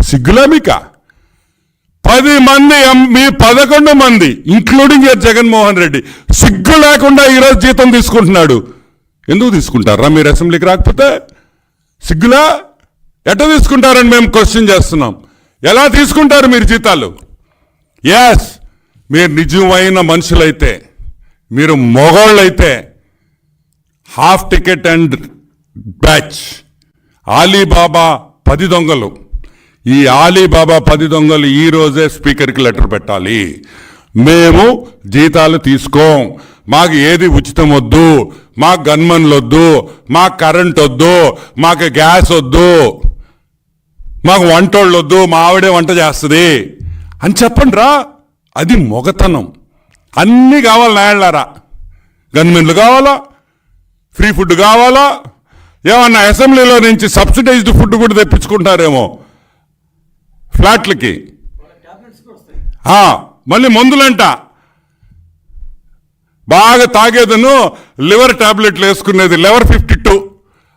సిగ్గులా మీక? 10 మంది మీ 11 మంది ఇంక్లూడింగ్ జగన్మోహన్ రెడ్డి సిగ్గు లేకుండా ఈరోజు జీతం తీసుకుంటున్నాడు. ఎందుకు తీసుకుంటారా మీరు అసెంబ్లీకి రాకపోతే? సిగ్గులా? ఎట్లా తీసుకుంటారని మేము క్వశ్చన్ చేస్తున్నాం. ఎలా తీసుకుంటారు మీరు జీతాలు? ఎస్, మీరు నిజమైన మనుషులైతే, మీరు మొగోళ్ళైతే half ticket and batch. Ali Baba 10 దొంగలు, ఈ ఆలీబాబా 10 దొంగలు ఈ రోజే స్పీకర్కి లెటర్ పెట్టాలి. మేము జీతాలు తీసుకోం, మాకు ఏది ఉచితం వద్దు, మాకు గన్మన్లు వద్దు, మాకు కరెంట్ వద్దు, మాకు గ్యాస్ వద్దు, మాకు వంటోళ్ళు వద్దు, మా ఆవిడే వంట చేస్తుంది అని చెప్పండి రా. అది మొగతనం. అన్నీ కావాలి నాయళ్ళారా. గన్మెన్లు కావాలా, ఫ్రీ ఫుడ్ కావాలా, ఏమన్నా అసెంబ్లీలో నుంచి సబ్సిడైజ్డ్ ఫుడ్ కూడా తెప్పించుకుంటారేమో ఫ్లాట్లకి. మళ్ళీ మందులంట, బాగా తాగేదను లివర్ టాబ్లెట్లు వేసుకునేది లివర్ 52.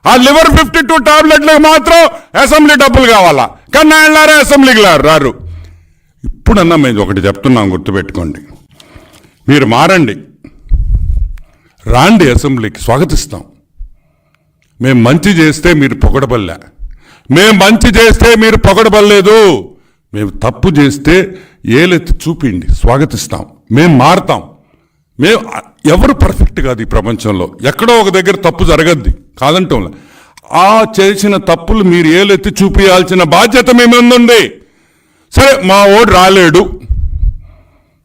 ఆ లివర్ 52 టాబ్లెట్లకు మాత్రం అసెంబ్లీ డబ్బులు కావాలా. కానీ నాయళ్ళారా అసెంబ్లీకి రారు. ఇప్పుడన్నా మేము ఒకటి చెప్తున్నాం, గుర్తుపెట్టుకోండి. మీరు మారండి, రాండి అసెంబ్లీకి, స్వాగతిస్తాం. మేము మంచి చేస్తే మీరు పొగడబల్లా, మేము మంచి చేస్తే మీరు పొగడబల్లేదు. మేము తప్పు చేస్తే ఏలెత్తి చూపిండి, స్వాగతిస్తాం. మేము మారుతాం. మేము ఎవరు పర్ఫెక్ట్ కాదు ఈ ప్రపంచంలో, ఎక్కడో ఒక దగ్గర తప్పు జరగద్ది కాదంటాం. ఆ చేసిన తప్పులు మీరు ఏలెత్తి చూపించాల్సిన బాధ్యత మీ మీద ఉంది. సరే, మా ఓడు రాలేడు,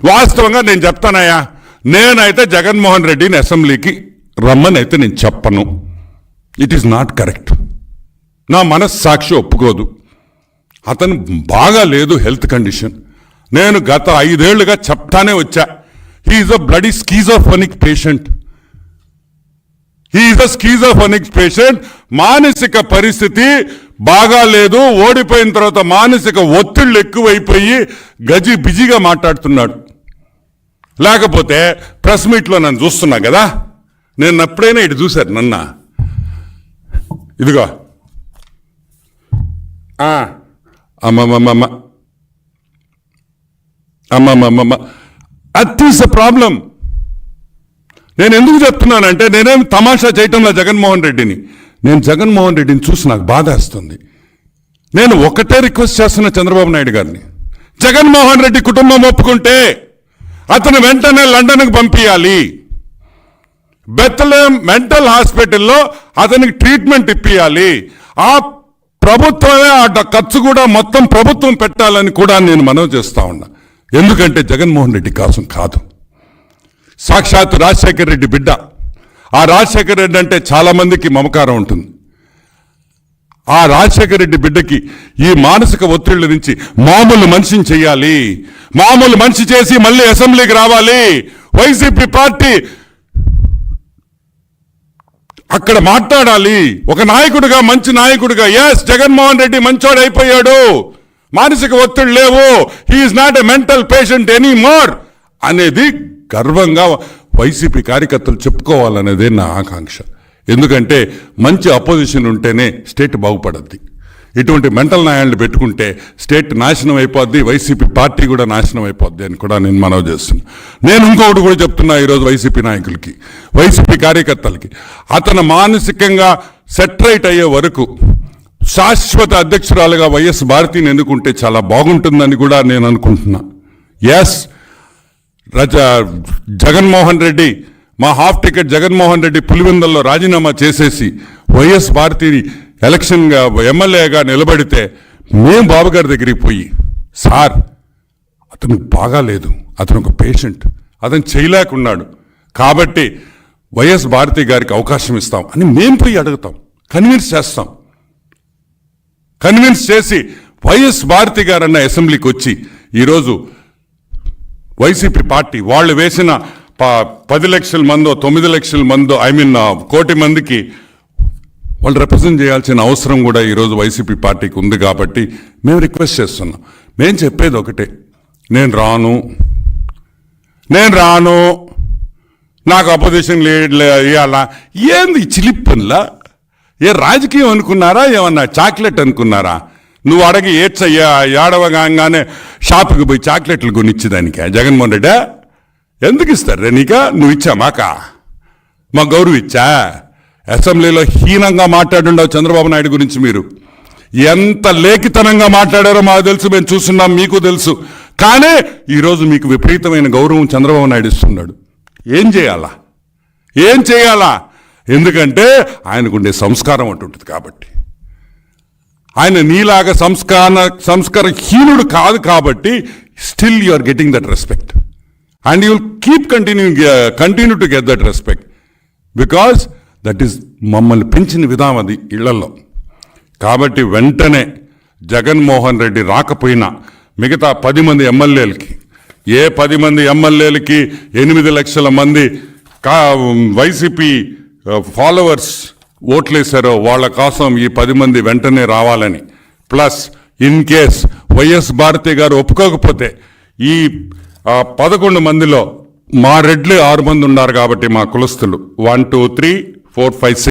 వాస్తవంగా నేను చెప్తానయ్యా, నేనైతే జగన్మోహన్ రెడ్డిని అసెంబ్లీకి రమ్మని అయితే నేను చెప్పను. It is not correct. నా మనస్సాక్షి ఒప్పుకోదు. అతను బాగా లేదు హెల్త్ కండిషన్. నేను గత 5 ఏళ్లుగా చెప్తానే వచ్చా, he's a bloody schizophrenic patient. He's a schizophrenic patient. మానసిక పరిస్థితి బాగా లేదు. ఓడిపోయిన తర్వాత మానసిక ఒత్తిళ్లు ఎక్కువైపోయి బిజీగా మాట్లాడుతున్నాడు. లేకపోతే ప్రెస్ మీట్లో నన్ను చూస్తున్నా కదా, నేను ఎప్పుడైనా ఇటు చూశారు నన్న, ఇదిగో అమ్మమ్మమ్మ అమ్మమ్మమ్మ, దట్ ఈస్ ద ప్రాబ్లం. నేను ఎందుకు చెప్తున్నానంటే, నేనేం తమాషా చేయటంలో జగన్మోహన్ రెడ్డిని, నేను జగన్మోహన్ రెడ్డిని చూసి నాకు బాధ వేస్తుంది. నేను ఒకటే రిక్వెస్ట్ చేస్తున్నా చంద్రబాబు నాయుడు గారిని, జగన్మోహన్ రెడ్డి కుటుంబం ఒప్పుకుంటే అతను వెంటనే లండన్కు పంపించాలి. బెత్లెహేమ్ మెంటల్ హాస్పిటల్లో అతనికి ట్రీట్మెంట్ ఇప్పియాలి. ఆ ప్రభుత్వమే ఆ ఖర్చు కూడా మొత్తం ప్రభుత్వం పెట్టాలని కూడా నేను మనవి చేస్తా ఉన్నా. ఎందుకంటే జగన్మోహన్ రెడ్డి కోసం కాదు, సాక్షాత్ రాజశేఖర రెడ్డి బిడ్డ. ఆ రాజశేఖర రెడ్డి అంటే చాలా మందికి మమకారం ఉంటుంది. ఆ రాజశేఖర రెడ్డి బిడ్డకి ఈ మానసిక ఒత్తిళ్ల నుంచి మామూలు మనిషిని చెయ్యాలి. మామూలు మనిషి చేసి మళ్ళీ అసెంబ్లీకి రావాలి. వైసీపీ పార్టీ అక్కడ మాట్లాడాలి ఒక నాయకుడిగా, మంచి నాయకుడిగా. ఎస్, జగన్మోహన్ రెడ్డి మంచోడు అయిపోయాడు, మానసిక ఒత్తిడి లేవు, he's not a mental patient any more అనేది గర్వంగా వైసీపీ కార్యకర్తలు చెప్పుకోవాలనేదే నా ఆకాంక్ష. ఎందుకంటే మంచి అపోజిషన్ ఉంటేనే స్టేట్ బాగుపడద్ది. ఇటువంటి మెంటల్ న్యాయాలను పెట్టుకుంటే స్టేట్ నాశనం అయిపోద్ది, వైసీపీ పార్టీ కూడా నాశనం అయిపోద్ది అని కూడా నేను మనవి చేస్తున్నా. నేను ఇంకొకటి కూడా చెప్తున్నా ఈరోజు వైసీపీ నాయకులకి, వైసీపీ కార్యకర్తలకి, అతను మానసికంగా సెట్రైట్ అయ్యే వరకు శాశ్వత అధ్యక్షురాలుగా వైఎస్ భారతిని ఎన్నుకుంటే చాలా బాగుంటుందని కూడా నేను అనుకుంటున్నా. ఎస్, జగన్మోహన్ రెడ్డి, మా హాఫ్ టికెట్ జగన్మోహన్ రెడ్డి పులివెందుల్లో రాజీనామా చేసేసి వైఎస్ భారతిని ఎలక్షన్గా ఎమ్మెల్యేగా నిలబడితే మేము బాబుగారి దగ్గరికి పోయి, సార్ అతను బాగాలేదు, అతను ఒక పేషెంట్, అతను చేయలేకున్నాడు కాబట్టి వైఎస్ భారతి గారికి అవకాశం ఇస్తాం అని మేము పోయి అడుగుతాం, కన్విన్స్ చేస్తాం. కన్విన్స్ చేసి వైఎస్ భారతి గారన్న అసెంబ్లీకి వచ్చి ఈరోజు వైసీపీ పార్టీ వాళ్ళు వేసిన 10 లక్షల మందో 9 లక్షల మందో కోటి మందికి వాళ్ళు రిప్రజెంట్ చేయాల్సిన అవసరం కూడా ఈరోజు వైసీపీ పార్టీకి ఉంది. కాబట్టి మేము రిక్వెస్ట్ చేస్తున్నాం. మేము చెప్పేది ఒకటే, నేను రాను, నాకు అపోజిషన్ ఇవ్వాలా. ఏంది చిలిప్పన్లా? ఏ రాజకీయం అనుకున్నారా, ఏమన్నా చాక్లెట్ అనుకున్నారా? నువ్వు అడగి ఏడ్చయ్యా ఏడవగానే షాపుకి పోయి చాక్లెట్లు కొనిచ్చేదానికా జగన్మోహన్ రెడ్డి? ఎందుకు ఇస్తారు నీక? నువ్వు ఇచ్చా మా గౌరవ ఇచ్చా? అసెంబ్లీలో హీనంగా మాట్లాడుండవు చంద్రబాబు నాయుడు గురించి. మీరు ఎంత లేఖితనంగా మాట్లాడారో మాకు తెలుసు, మేము చూస్తున్నాం, మీకు తెలుసు. కానీ ఈరోజు మీకు విపరీతమైన గౌరవం చంద్రబాబు నాయుడు ఇస్తున్నాడు. ఏం చేయాలా? ఎందుకంటే సంస్కారం అంటుంటుంది కాబట్టి. ఆయన నీలాగా సంస్కారహీనుడు కాదు కాబట్టి still you are getting that respect and you will keep continue to get that respect because that is మమ్మల్ని పెంచిన విధానం అది ఇళ్లలో. కాబట్టి వెంటనే జగన్మోహన్ రెడ్డి రాకపోయినా మిగతా 10 మంది ఎమ్మెల్యేలకి, ఏ 10 మంది ఎమ్మెల్యేలకి 8 లక్షల మంది వైసీపీ ఫాలోవర్స్ ఓట్లేశారో వాళ్ళ కోసం ఈ 10 మంది వెంటనే రావాలని, plus in case YS Bharati గారు ఒప్పుకోకపోతే ఈ 11 మందిలో మా రెడ్లు 6 మంది ఉన్నారు కాబట్టి మా కులస్తులు 1 2 3 4 5 6